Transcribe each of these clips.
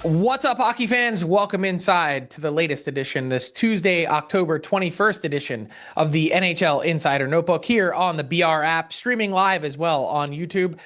What's up, hockey fans? Welcome inside to the latest edition, this Tuesday, October 21st edition of the NHL Insider Notebook here on the BR app, streaming live as well on YouTube.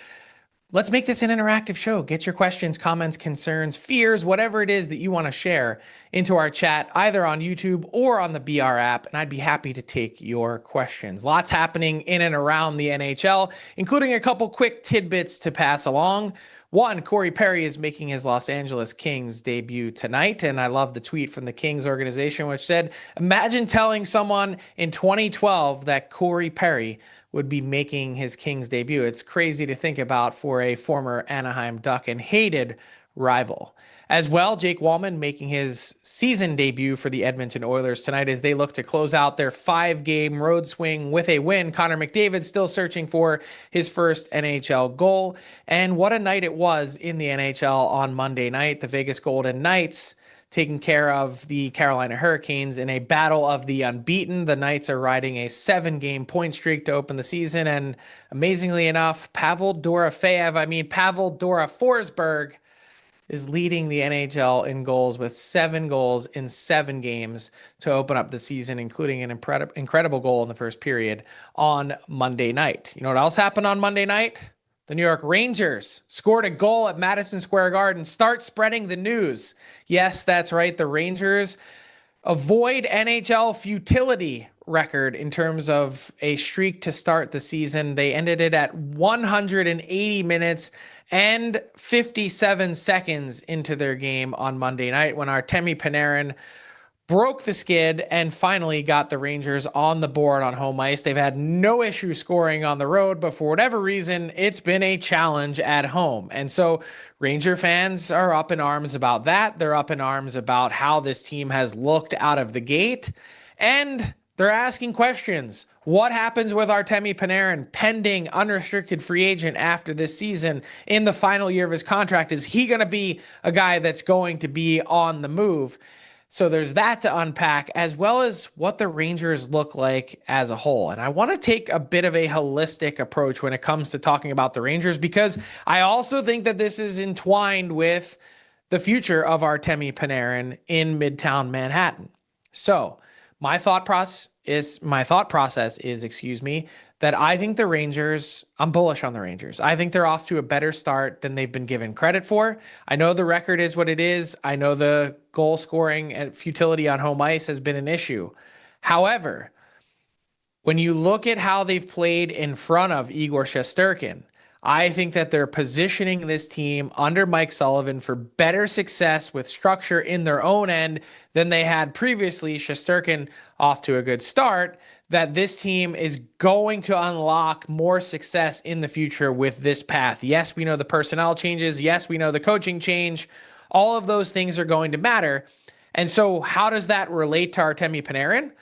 Let's make this an interactive show. Get your questions, comments, concerns, fears, whatever it is that you want to share into our chat, either on YouTube or on the BR app, and I'd be happy to take your questions. Lots happening in and around the NHL, including a couple quick tidbits to pass along. One, Corey Perry is making his Los Angeles Kings debut tonight, and I love the tweet from the Kings organization, which said, imagine telling someone in 2012 that Corey Perry would be making his Kings debut. It's crazy to think about for a former Anaheim Duck and hated rival. As well, Jake Wallman making his season debut for the Edmonton Oilers tonight as they look to close out their 5-game road swing with a win. Connor McDavid still searching for his first NHL goal. And what a night it was in the NHL on Monday night. The Vegas Golden Knights taking care of the Carolina Hurricanes in a battle of the unbeaten. The Knights are riding a 7-game point streak to open the season. And amazingly enough, Pavel Forsberg is leading the NHL in goals with 7 goals in 7 games to open up the season, including an incredible goal in the first period on Monday night. You know what else happened on Monday night? The New York Rangers scored a goal at Madison Square Garden. Start spreading the news. Yes, that's right. The Rangers avoid NHL futility record in terms of a streak to start the season. They ended it at 180 minutes and 57 seconds into their game on Monday night when Artemi Panarin broke the skid and finally got the Rangers on the board on home ice. They've had no issue scoring on the road, but for whatever reason, it's been a challenge at home. And so Ranger fans are up in arms about that. They're up in arms about how this team has looked out of the gate. And they're asking questions. What happens with Artemi Panarin pending unrestricted free agent after this season in the final year of his contract? Is he going to be a guy that's going to be on the move? So there's that to unpack, as well as what the Rangers look like as a whole. And I want to take a bit of a holistic approach when it comes to talking about the Rangers, because I also think that this is entwined with the future of Artemi Panarin in Midtown Manhattan. So my thought process is, that I think the Rangers, I'm bullish on the Rangers. I think they're off to a better start than they've been given credit for. I know the record is what it is. I know the goal scoring and futility on home ice has been an issue. However, when you look at how they've played in front of Igor Shesterkin, I think that they're positioning this team under Mike Sullivan for better success with structure in their own end than they had previously. Shesterkin off to a good start, that this team is going to unlock more success in the future with this path. Yes, we know the personnel changes. Yes, we know the coaching change. All of those things are going to matter. And so how does that relate to Artemi Panarin?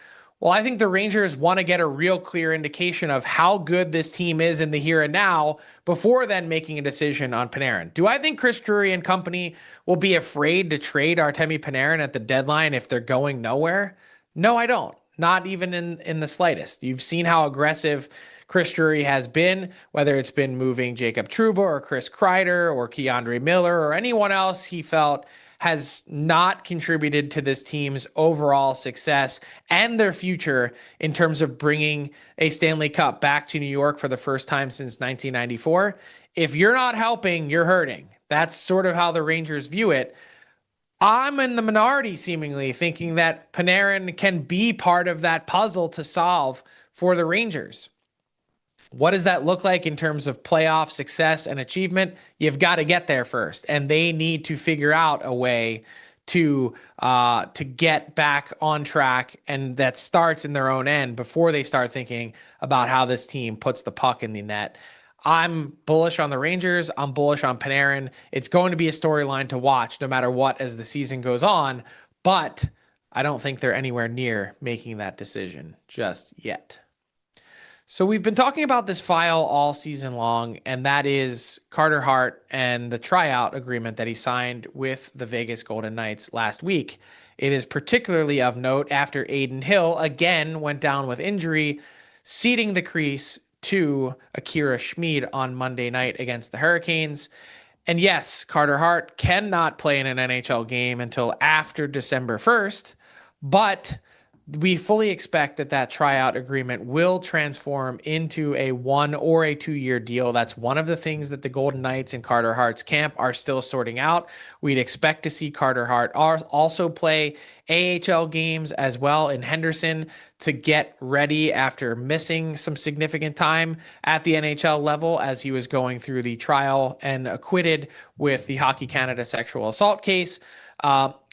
Well, I think the Rangers want to get a real clear indication of how good this team is in the here and now before then making a decision on Panarin. Do I think Chris Drury and company will be afraid to trade Artemi Panarin at the deadline if they're going nowhere? No, I don't. Not even in the slightest. You've seen how aggressive Chris Drury has been, whether it's been moving Jacob Trouba or Chris Kreider or Keandre Miller or anyone else he felt has not contributed to this team's overall success and their future in terms of bringing a Stanley Cup back to New York for the first time since 1994. If you're not helping, you're hurting. That's sort of how the Rangers view it. I'm in the minority, seemingly, thinking that Panarin can be part of that puzzle to solve for the Rangers. What does that look like in terms of playoff success and achievement? You've got to get there first, and they need to figure out a way to get back on track, and that starts in their own end before they start thinking about how this team puts the puck in the net. I'm bullish on the Rangers. I'm bullish on Panarin. It's going to be a storyline to watch no matter what as the season goes on, but I don't think they're anywhere near making that decision just yet. So we've been talking about this file all season long, and that is Carter Hart and the tryout agreement that he signed with the Vegas Golden Knights last week. It is particularly of note after Adin Hill again went down with injury, ceding the crease to Akira Schmid on Monday night against the Hurricanes. And yes, Carter Hart cannot play in an NHL game until after December 1st, but we fully expect that tryout agreement will transform into a 1 or a 2 year deal. That's one of the things that the Golden Knights and Carter Hart's camp are still sorting out. We'd expect to see Carter Hart also play AHL games as well in Henderson to get ready after missing some significant time at the NHL level as he was going through the trial and acquitted with the Hockey Canada sexual assault case.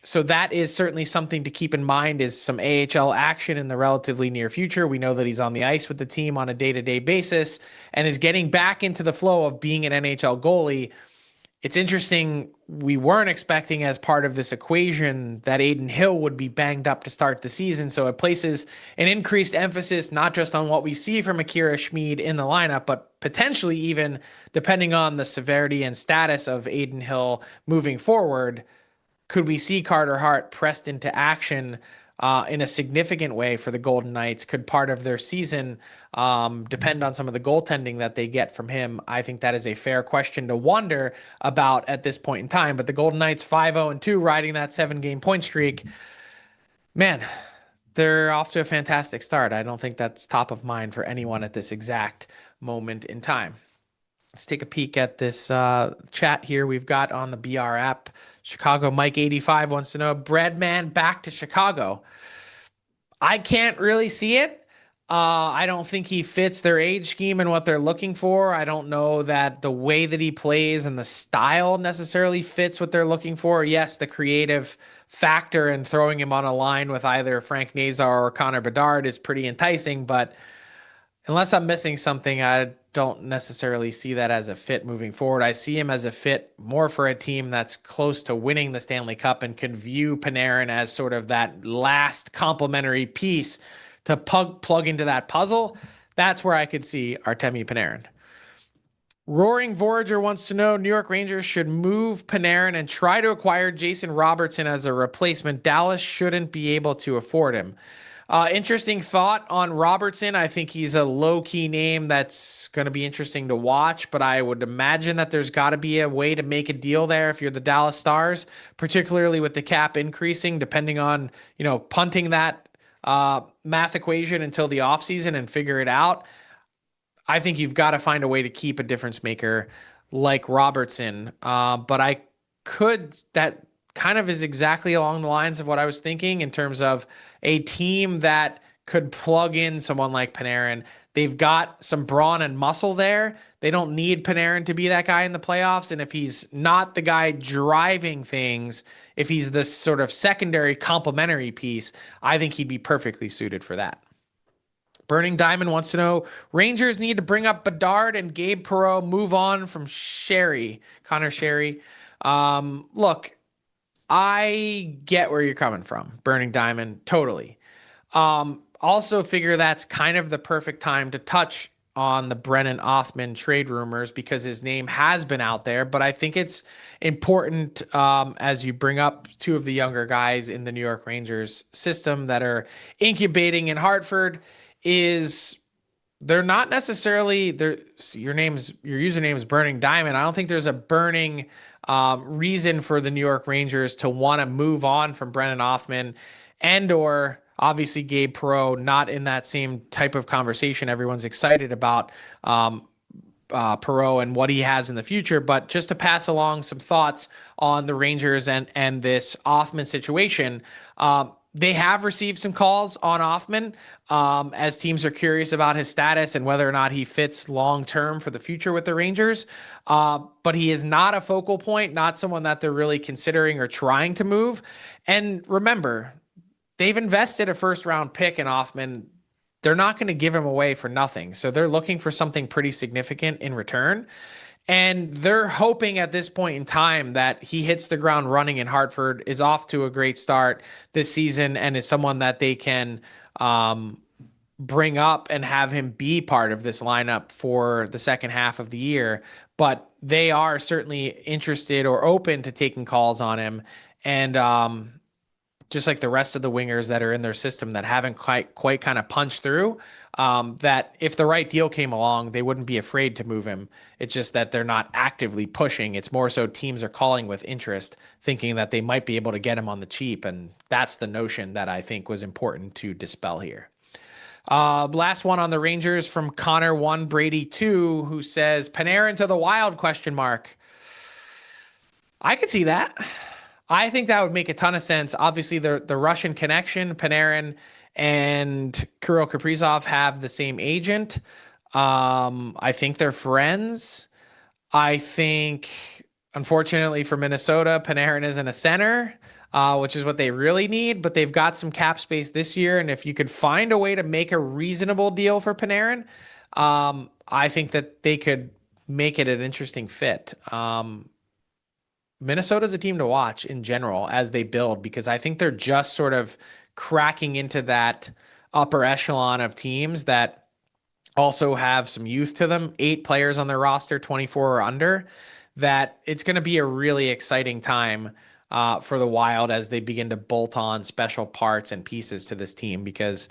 So that is certainly something to keep in mind, is some AHL action in the relatively near future. We know that he's on the ice with the team on a day-to-day basis and is getting back into the flow of being an NHL goalie. It's interesting, we weren't expecting as part of this equation that Adin Hill would be banged up to start the season. So it places an increased emphasis not just on what we see from Akira Schmid in the lineup, but potentially even, depending on the severity and status of Adin Hill moving forward, could we see Carter Hart pressed into action in a significant way for the Golden Knights? Could part of their season depend on some of the goaltending that they get from him? I think that is a fair question to wonder about at this point in time. But the Golden Knights 5-0-2, riding that 7-game point streak, man, they're off to a fantastic start. I don't think that's top of mind for anyone at this exact moment in time. Let's take a peek at this chat here we've got on the BR app. Chicago Mike 85 wants to know, Breadman back to Chicago. I can't really see it. I don't think he fits their age scheme and what they're looking for. I don't know that the way that he plays and the style necessarily fits what they're looking for. Yes, the creative factor in throwing him on a line with either Frank Nazar or Connor Bedard is pretty enticing, but unless I'm missing something, I don't necessarily see that as a fit moving forward. I see him as a fit more for a team that's close to winning the Stanley Cup and could view Panarin as sort of that last complementary piece to plug into that puzzle. That's where I could see Artemi Panarin. Roaring Voyager wants to know, New York Rangers should move Panarin and try to acquire Jason Robertson as a replacement. Dallas shouldn't be able to afford him. Interesting thought on Robertson. I think he's a low-key name that's going to be interesting to watch, but I would imagine that there's got to be a way to make a deal there if you're the Dallas Stars, particularly with the cap increasing, depending on, punting that math equation until the offseason and figure it out. I think you've got to find a way to keep a difference maker like Robertson. But that kind of is exactly along the lines of what I was thinking in terms of a team that could plug in someone like Panarin. They've got some brawn and muscle there. They don't need Panarin to be that guy in the playoffs. And if he's not the guy driving things, if he's this sort of secondary complementary piece, I think he'd be perfectly suited for that. Burning Diamond wants to know, Rangers need to bring up Bedard and Gabe Perreault, move on from Connor Sherry. Look, I get where you're coming from, Burning Diamond, totally. Also figure that's kind of the perfect time to touch on the Brennen Ohtmann trade rumors because his name has been out there, but I think it's important as you bring up two of the younger guys in the New York Rangers system that are incubating in Hartford is they're not necessarily your username is Burning Diamond. I don't think there's a burning reason for the New York Rangers to want to move on from Brennen Ohtmann and or obviously Gabe Perreault, not in that same type of conversation. Everyone's excited about Perreault and what he has in the future, but just to pass along some thoughts on the Rangers and this Ohtmann situation. They have received some calls on Ohtmann as teams are curious about his status and whether or not he fits long-term for the future with the Rangers. But he is not a focal point, not someone that they're really considering or trying to move. And remember, they've invested a first-round pick in Ohtmann. They're not going to give him away for nothing. So they're looking for something pretty significant in return. And they're hoping at this point in time that he hits the ground running in Hartford, is off to a great start this season, and is someone that they can bring up and have him be part of this lineup for the second half of the year. But they are certainly interested or open to taking calls on him. And just like the rest of the wingers that are in their system that haven't quite kind of punched through, that if the right deal came along, they wouldn't be afraid to move him. It's just that they're not actively pushing. It's more so teams are calling with interest, thinking that they might be able to get him on the cheap. And that's the notion that I think was important to dispel here. Last one on the Rangers from Connor 1 Brady 2, who says Panarin to the Wild question mark. I could see that. I think that would make a ton of sense. Obviously, the Russian connection, Panarin and Kirill Kaprizov have the same agent. I think they're friends. I think, unfortunately for Minnesota, Panarin isn't a center, which is what they really need, but they've got some cap space this year. And if you could find a way to make a reasonable deal for Panarin, I think that they could make it an interesting fit. Minnesota's a team to watch in general as they build, because I think they're just sort of cracking into that upper echelon of teams that also have some youth to them, 8 players on their roster, 24 or under, that it's going to be a really exciting time for the Wild as they begin to bolt on special parts and pieces to this team, because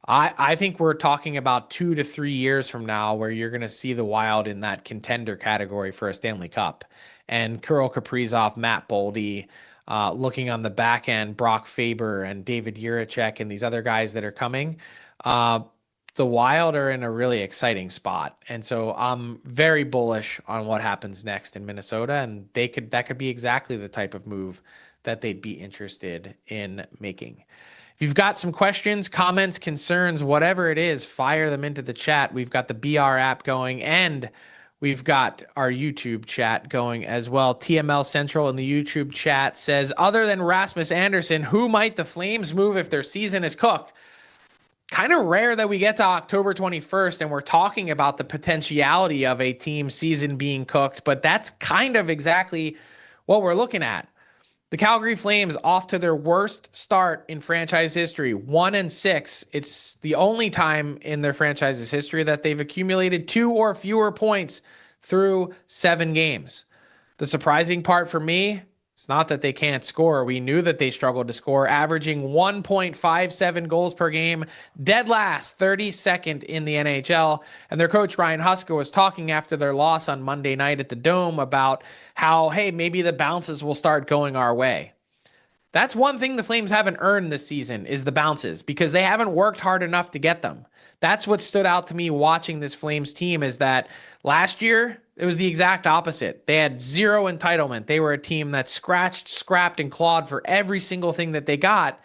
I think we're talking about 2 to 3 years from now where you're going to see the Wild in that contender category for a Stanley Cup. And Kirill Kaprizov, Matt Boldy, looking on the back end, Brock Faber and David Jiricek and these other guys that are coming, the Wild are in a really exciting spot. And so I'm very bullish on what happens next in Minnesota, and that could be exactly the type of move that they'd be interested in making. If you've got some questions, comments, concerns, whatever it is, fire them into the chat. We've got the BR app going, and we've got our YouTube chat going as well. TML Central in the YouTube chat says, other than Rasmus Andersson, who might the Flames move if their season is cooked? Kind of rare that we get to October 21st and we're talking about the potentiality of a team season being cooked, but that's kind of exactly what we're looking at. The Calgary Flames off to their worst start in franchise history, 1-6. It's the only time in their franchise's history that they've accumulated 2 or fewer points through 7 games. The surprising part for me, it's not that they can't score. We knew that they struggled to score, averaging 1.57 goals per game, dead last, 32nd in the NHL. And their coach, Ryan Huska, was talking after their loss on Monday night at the Dome about how, hey, maybe the bounces will start going our way. That's one thing the Flames haven't earned this season, is the bounces, because they haven't worked hard enough to get them. That's what stood out to me watching this Flames team, is that last year, it was the exact opposite. They had zero entitlement. They were a team that scratched, scrapped, and clawed for every single thing that they got.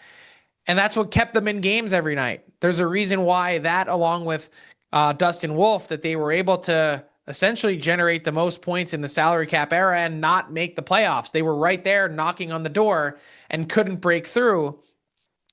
And that's what kept them in games every night. There's a reason why that, along with Dustin Wolf, that they were able to essentially generate the most points in the salary cap era and not make the playoffs. They were right there knocking on the door and couldn't break through,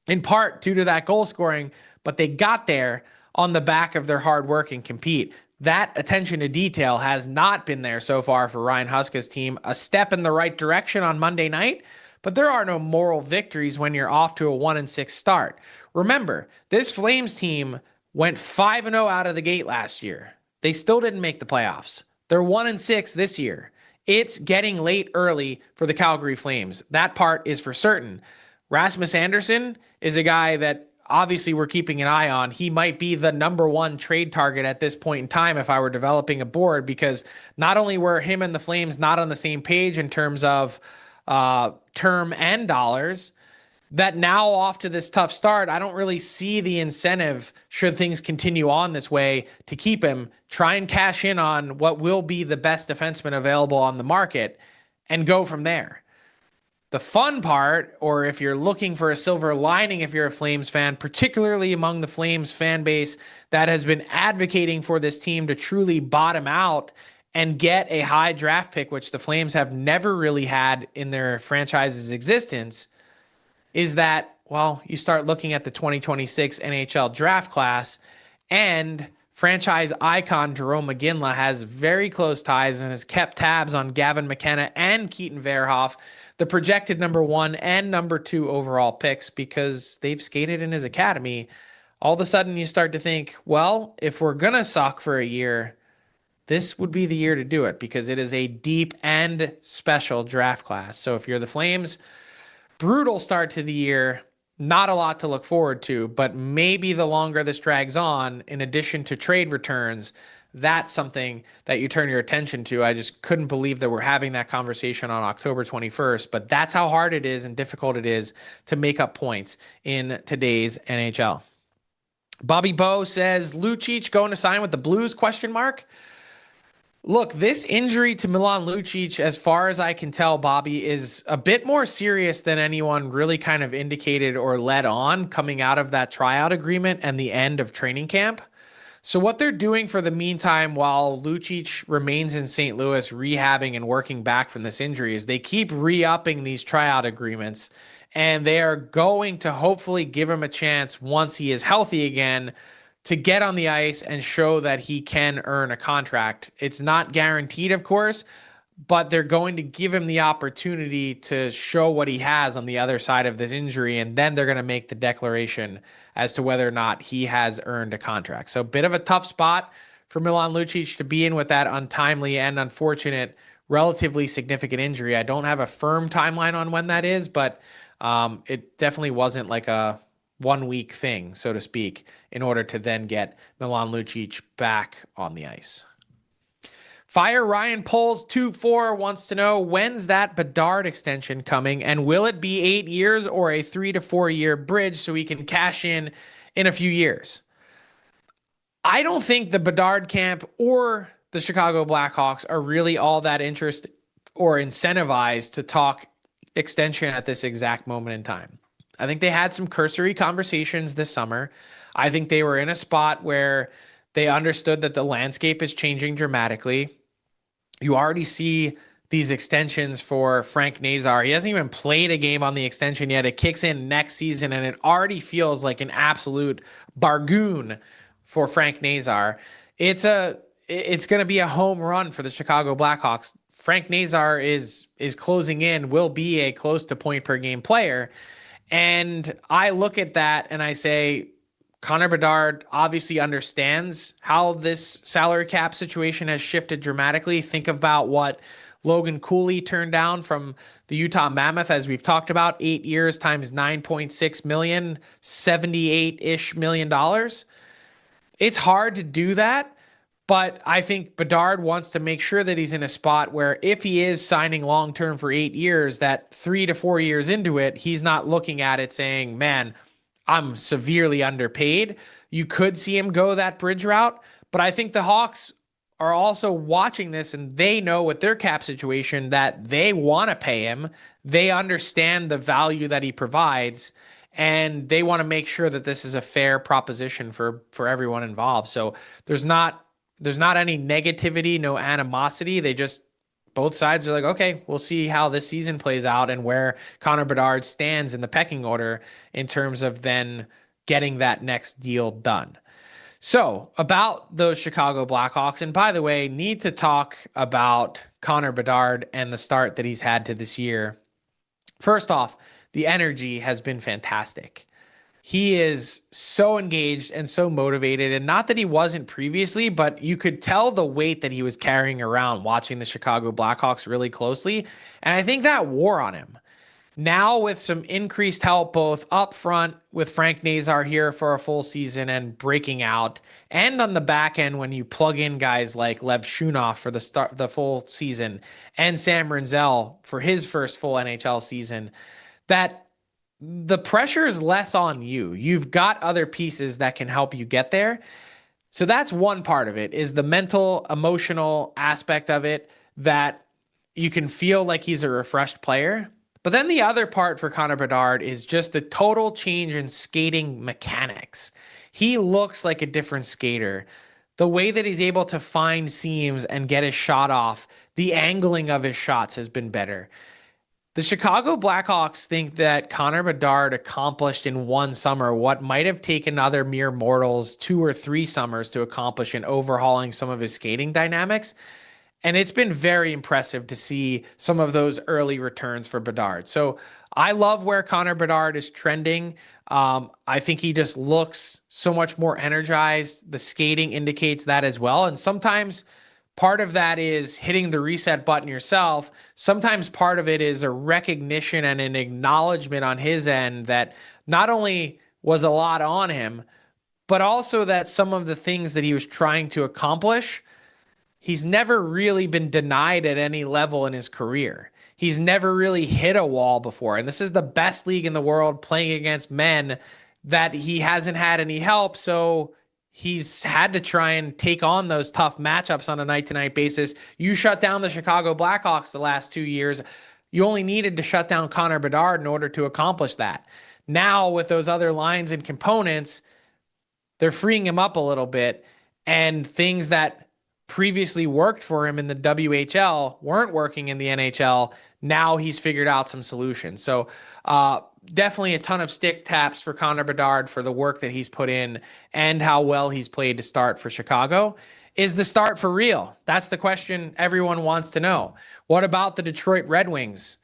in part due to that goal scoring, but they got there on the back of their hard work and compete. That attention to detail has not been there so far for Ryan Huska's team. A step in the right direction on Monday night, but there are no moral victories when you're off to a 1-6 start. Remember, this Flames team went 5-0 out of the gate last year. They still didn't make the playoffs. They're 1-6 this year. It's getting late early for the Calgary Flames. That part is for certain. Rasmus Andersson is a guy that obviously we're keeping an eye on. He might be the number 1 trade target at this point in time if I were developing a board, because not only were him and the Flames not on the same page in terms of term and dollars, that now off to this tough start, I don't really see the incentive, should things continue on this way, to keep him. Try and cash in on what will be the best defenseman available on the market and go from there. The fun part, or if you're looking for a silver lining if you're a Flames fan, particularly among the Flames fan base that has been advocating for this team to truly bottom out and get a high draft pick, which the Flames have never really had in their franchise's existence, is that, well, you start looking at the 2026 NHL draft class, and franchise icon Jerome McGinley has very close ties and has kept tabs on Gavin McKenna and Keaton Verhoff, the projected number 1 and number 2 overall picks, because they've skated in his academy. All of a sudden you start to think, well, if we're going to suck for a year, this would be the year to do it, because it is a deep and special draft class. So if you're the Flames, brutal start to the year. Not a lot to look forward to, but maybe the longer this drags on, in addition to trade returns, that's something that you turn your attention to. I just couldn't believe that we're having that conversation on October 21st, but that's how hard it is and difficult it is to make up points in today's NHL. Bobby Bowe says, Lucic going to sign with the Blues, ? Look, this injury to Milan Lucic, as far as I can tell, Bobby, is a bit more serious than anyone really kind of indicated or led on coming out of that tryout agreement and the end of training camp. So what they're doing for the meantime, while Lucic remains in St. Louis rehabbing and working back from this injury, is they keep re-upping these tryout agreements, and they are going to hopefully give him a chance once he is healthy again to get on the ice and show that he can earn a contract. It's not guaranteed, of course, but they're going to give him the opportunity to show what he has on the other side of this injury, and then they're going to make the declaration as to whether or not he has earned a contract. So a bit of a tough spot for Milan Lucic to be in with that untimely and unfortunate, relatively significant injury. I don't have a firm timeline on when that is, but it definitely wasn't like a 1 week thing, so to speak, in order to then get Milan Lucic back on the ice. Fire Ryan Poles 24 wants to know, when's that Bedard extension coming, and will it be 8 years or a 3 to 4 year bridge so he can cash in a few years? I don't think the Bedard camp or the Chicago Blackhawks are really all that interested or incentivized to talk extension at this exact moment in time. I think they had some cursory conversations this summer. I think they were in a spot where they understood that the landscape is changing dramatically. You already see these extensions for Frank Nazar. He hasn't even played a game on the extension yet. It kicks in next season, and it already feels like an absolute bargain for Frank Nazar. It's going to be a home run for the Chicago Blackhawks. Frank Nazar is closing in, will be a close to point per game player. And I look at that and I say, Connor Bedard obviously understands how this salary cap situation has shifted dramatically. Think about what Logan Cooley turned down from the Utah Mammoth, as we've talked about, 8 years times $9.6 million, $78-ish million. It's hard to do that, but I think Bedard wants to make sure that he's in a spot where if he is signing long-term for 8 years, that 3 to 4 years into it, he's not looking at it saying, man, I'm severely underpaid. You could see him go that bridge route, but I think the Hawks are also watching this, and they know with their cap situation that they want to pay him. They understand the value that he provides, and they want to make sure that this is a fair proposition for everyone involved. So there's not any negativity, no animosity. They just, both sides are like, okay, we'll see how this season plays out and where Connor Bedard stands in the pecking order in terms of then getting that next deal done. So about those Chicago Blackhawks, and by the way, need to talk about Connor Bedard and the start that he's had to this year. First off, the energy has been fantastic. He is so engaged and so motivated, and not that he wasn't previously, but you could tell the weight that he was carrying around watching the Chicago Blackhawks really closely, and I think that wore on him. Now with some increased help both up front with Frank Nazar here for a full season and breaking out, and on the back end when you plug in guys like Lev Shunov for the full season and Sam Rinzel for his first full NHL season, that the pressure is less on you. You've got other pieces that can help you get there. So that's one part of it, is the mental, emotional aspect of it, that you can feel like he's a refreshed player. But then the other part for Connor Bedard is just the total change in skating mechanics. He looks like a different skater. The way that he's able to find seams and get his shot off, the angling of his shots has been better. The Chicago Blackhawks think that Connor Bedard accomplished in one summer what might have taken other mere mortals 2 or 3 summers to accomplish in overhauling some of his skating dynamics. And it's been very impressive to see some of those early returns for Bedard. So I love where Connor Bedard is trending. I think he just looks so much more energized. The skating indicates that as well. And sometimes Part of that is hitting the reset button yourself. Sometimes part of it is a recognition and an acknowledgement on his end that not only was a lot on him, but also that some of the things that he was trying to accomplish, he's never really been denied at any level in his career. He's never really hit a wall before. And this is the best league in the world, playing against men that he hasn't had any help. So he's had to try and take on those tough matchups on a night-to-night basis. You shut down the Chicago Blackhawks the last 2 years. You only needed to shut down Connor Bedard in order to accomplish that. Now, with those other lines and components, they're freeing him up a little bit, and things that previously worked for him in the WHL weren't working in the NHL. Now he's figured out some solutions. So definitely a ton of stick taps for Connor Bedard for the work that he's put in and how well he's played to start for Chicago. Is the start for real? That's the question everyone wants to know. What about the Detroit Red Wings?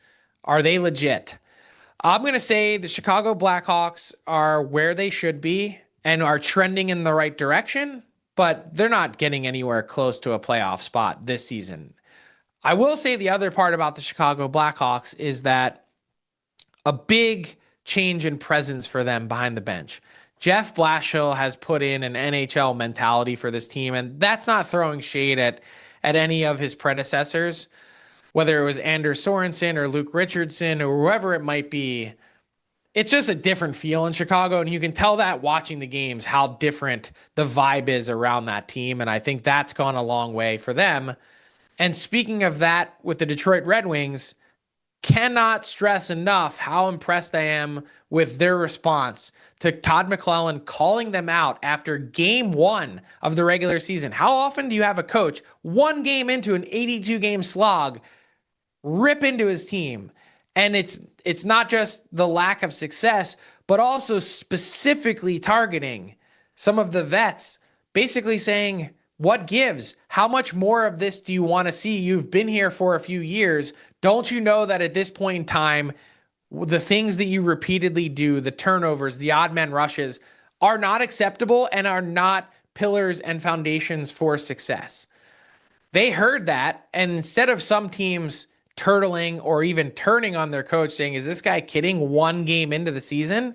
Are they legit? I'm going to say the Chicago Blackhawks are where they should be and are trending in the right direction, but they're not getting anywhere close to a playoff spot this season. I will say the other part about the Chicago Blackhawks is that a big change in presence for them behind the bench. Jeff Blashill has put in an NHL mentality for this team, and that's not throwing shade at any of his predecessors, whether it was Anders Sorensen or Luke Richardson or whoever it might be. It's just a different feel in Chicago, and you can tell that watching the games how different the vibe is around that team, and I think that's gone a long way for them. And speaking of that, with the Detroit Red Wings, cannot stress enough how impressed I am with their response to Todd McClellan calling them out after game 1 of the regular season. How often do you have a coach, one game into an 82-game slog, rip into his team? And it's not just the lack of success, but also specifically targeting some of the vets, basically saying, what gives? How much more of this do you want to see? You've been here for a few years. Don't you know that at this point in time, the things that you repeatedly do, the turnovers, the odd man rushes, are not acceptable and are not pillars and foundations for success? They heard that, and instead of some teams turtling or even turning on their coach saying, is this guy kidding, one game into the season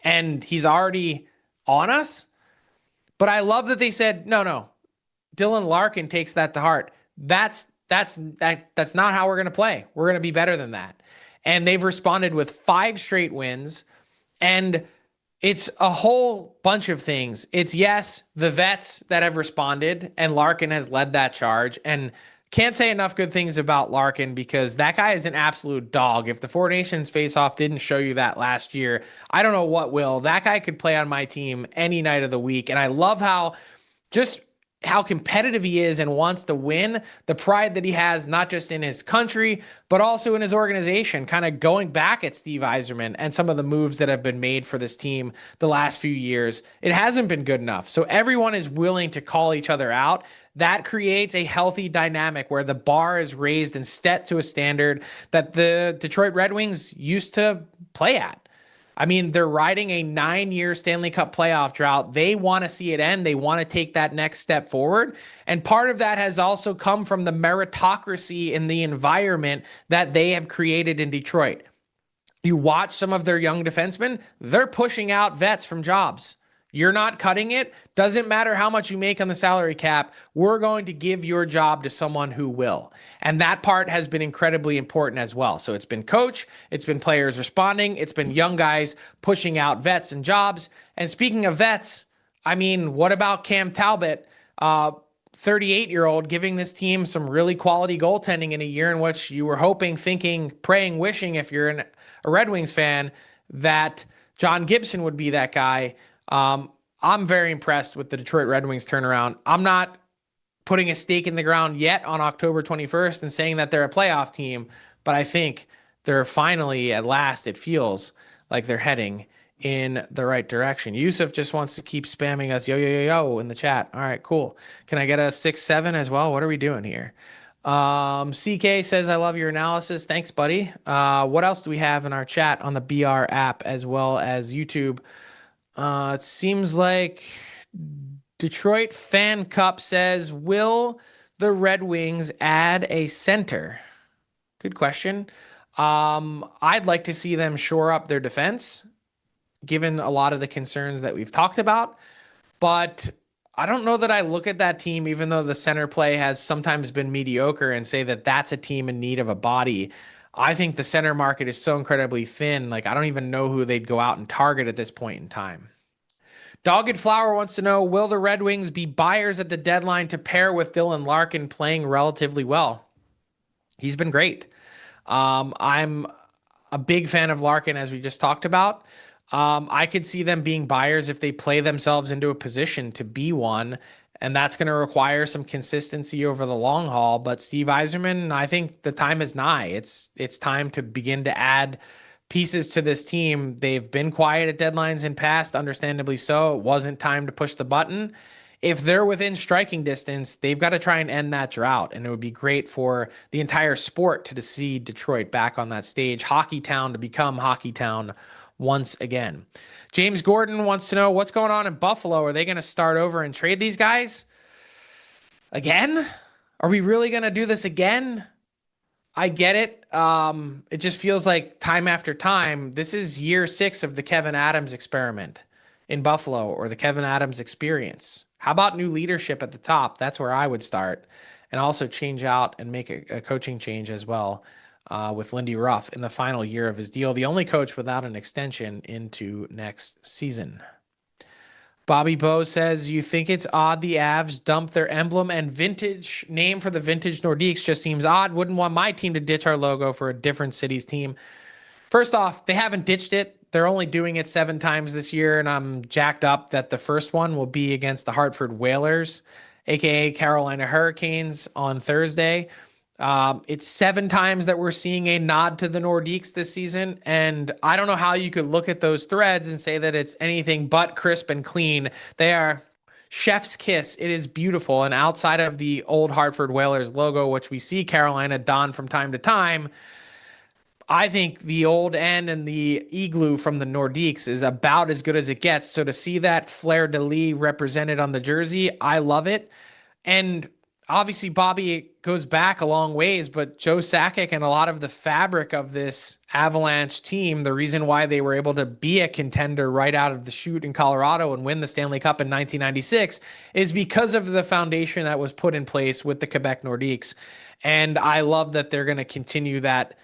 and he's already on us? But I love that they said, no, Dylan Larkin takes that to heart. That's not how we're going to play. We're going to be better than that. And they've responded with 5 straight wins. And it's a whole bunch of things. It's, yes, the vets that have responded, and Larkin has led that charge. And can't say enough good things about Larkin because that guy is an absolute dog. If the Four Nations face-off didn't show you that last year, I don't know what will. That guy could play on my team any night of the week. And I love how competitive he is and wants to win, the pride that he has, not just in his country, but also in his organization, kind of going back at Steve Yzerman and some of the moves that have been made for this team the last few years. It hasn't been good enough. So everyone is willing to call each other out. That creates a healthy dynamic where the bar is raised and set to a standard that the Detroit Red Wings used to play at. I mean, they're riding a 9-year Stanley Cup playoff drought. They want to see it end. They want to take that next step forward. And part of that has also come from the meritocracy in the environment that they have created in Detroit. You watch some of their young defensemen, they're pushing out vets from jobs. You're not cutting it. Doesn't matter how much you make on the salary cap. We're going to give your job to someone who will. And that part has been incredibly important as well. So it's been coach, it's been players responding, it's been young guys pushing out vets and jobs. And speaking of vets, I mean, what about Cam Talbot, 38-year-old, giving this team some really quality goaltending in a year in which you were hoping, thinking, praying, wishing, if you're a Red Wings fan, that John Gibson would be that guy. I'm very impressed with the Detroit Red Wings turnaround. I'm not putting a stake in the ground yet on October 21st and saying that they're a playoff team, but I think they're finally, at last, it feels like they're heading in the right direction. Yusuf just wants to keep spamming us, yo, in the chat. All right, cool. Can I get a 6-7 as well? What are we doing here? CK says, I love your analysis. Thanks, buddy. What else do we have in our chat on the BR app as well as YouTube? It seems like Detroit Fan Cup says, will the Red Wings add a center? Good question. I'd like to see them shore up their defense, given a lot of the concerns that we've talked about. But I don't know that I look at that team, even though the center play has sometimes been mediocre, and say that that's a team in need of a body. I think the center market is so incredibly thin. Like, I don't even know who they'd go out and target at this point in time. Dogged Flower wants to know, will the Red Wings be buyers at the deadline to pair with Dylan Larkin playing relatively well? He's been great. I'm a big fan of Larkin, as we just talked about. I could see them being buyers if they play themselves into a position to be one, and that's going to require some consistency over the long haul. But Steve Yzerman, I think the time is nigh. It's time to begin to add pieces to this team. They've been quiet at deadlines in past, understandably so. It wasn't time to push the button. If they're within striking distance, they've got to try and end that drought. And it would be great for the entire sport to see Detroit back on that stage, Hockey Town to become Hockey Town once again. James Gordon wants to know, what's going on in Buffalo? Are they going to start over and trade these guys again? Are we really going to do this again? I get it. It just feels like time after time, this is year 6 of the Kevin Adams experiment in Buffalo, or the Kevin Adams experience. How about new leadership at the top? That's where I would start. And also change out and make a coaching change as well with Lindy Ruff in the final year of his deal. The only coach without an extension into next season. Bobby Bowe says, you think it's odd the Avs dump their emblem and vintage name for the vintage Nordiques? Just seems odd. Wouldn't want my team to ditch our logo for a different city's team. First off, they haven't ditched it. They're only doing it 7 times this year, and I'm jacked up that the first one will be against the Hartford Whalers, aka Carolina Hurricanes, on Thursday. It's 7 times that we're seeing a nod to the Nordiques this season, and I don't know how you could look at those threads and say that it's anything but crisp and clean. They are chef's kiss. It is beautiful, and outside of the old Hartford Whalers logo, which we see Carolina don from time to time, I think the old N and the igloo from the Nordiques is about as good as it gets. So to see that fleur-de-lis represented on the jersey, I love it. And obviously, Bobby, it goes back a long ways, but Joe Sakic and a lot of the fabric of this Avalanche team, the reason why they were able to be a contender right out of the chute in Colorado and win the Stanley Cup in 1996 is because of the foundation that was put in place with the Quebec Nordiques. And I love that they're going to continue that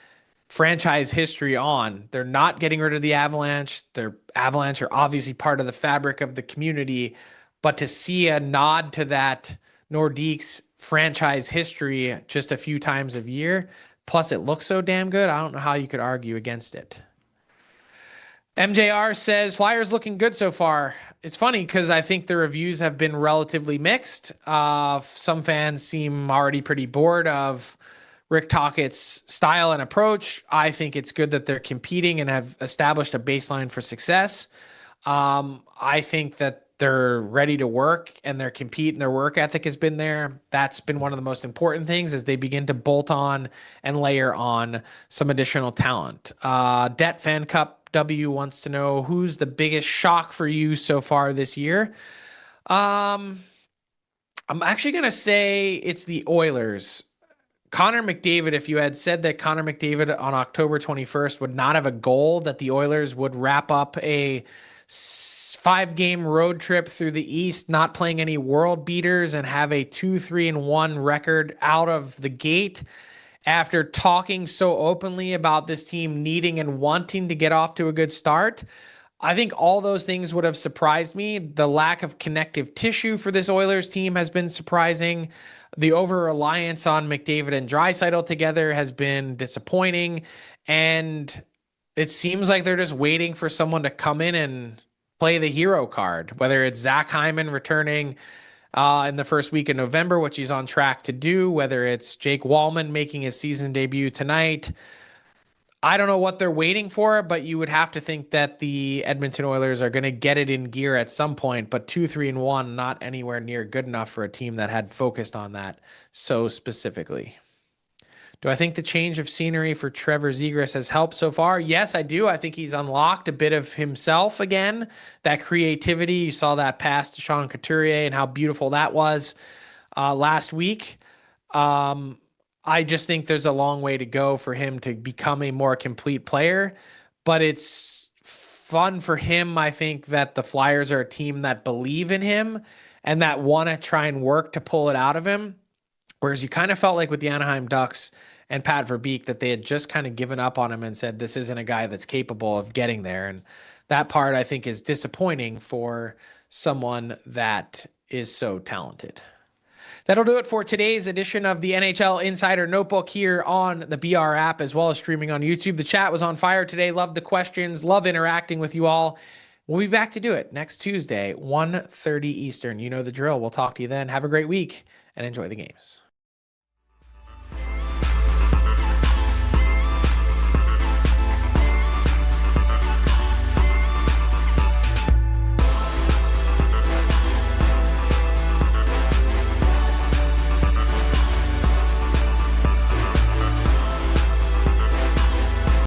franchise history on. They're not getting rid of the Avalanche. Their Avalanche are obviously part of the fabric of the community, but to see a nod to that Nordiques franchise history just a few times a year, plus it looks so damn good, I don't know how you could argue against it. MJR says, Flyers looking good so far. It's funny because I think the reviews have been relatively mixed. Some fans seem already pretty bored of Rick Tockett's style and approach. I think it's good that they're competing and have established a baseline for success. I think that they're ready to work and they're compete and their work ethic has been there. That's been one of the most important things as they begin to bolt on and layer on some additional talent. Det Fan Cup W wants to know, who's the biggest shock for you so far this year? I'm actually going to say it's the Oilers. Connor McDavid, if you had said that Connor McDavid on October 21st would not have a goal, that the Oilers would wrap up a 5-game road trip through the East, not playing any world beaters, and have a 2-3-1 record out of the gate after talking so openly about this team needing and wanting to get off to a good start, I think all those things would have surprised me. The lack of connective tissue for this Oilers team has been surprising. The over-reliance on McDavid and Draisaitl together has been disappointing. And it seems like they're just waiting for someone to come in and play the hero card, whether it's Zach Hyman returning in the first week of November, which he's on track to do, whether it's Jake Wallman making his season debut tonight. I don't know what they're waiting for, but you would have to think that the Edmonton Oilers are going to get it in gear at some point, but 2-3-1, not anywhere near good enough for a team that had focused on that so specifically. Do I think the change of scenery for Trevor Zegras has helped so far? Yes, I do. I think he's unlocked a bit of himself again, that creativity. You saw that pass to Sean Couturier and how beautiful that was last week. I just think there's a long way to go for him to become a more complete player, but it's fun for him. I think that the Flyers are a team that believe in him and that want to try and work to pull it out of him. Whereas you kind of felt like with the Anaheim Ducks and Pat Verbeek that they had just kind of given up on him and said, this isn't a guy that's capable of getting there. And that part I think is disappointing for someone that is so talented. That'll do it for today's edition of the NHL Insider Notebook here on the BR app, as well as streaming on YouTube. The chat was on fire today. Love the questions. Love interacting with you all. We'll be back to do it next Tuesday, 1:30 Eastern. You know the drill. We'll talk to you then. Have a great week and enjoy the games.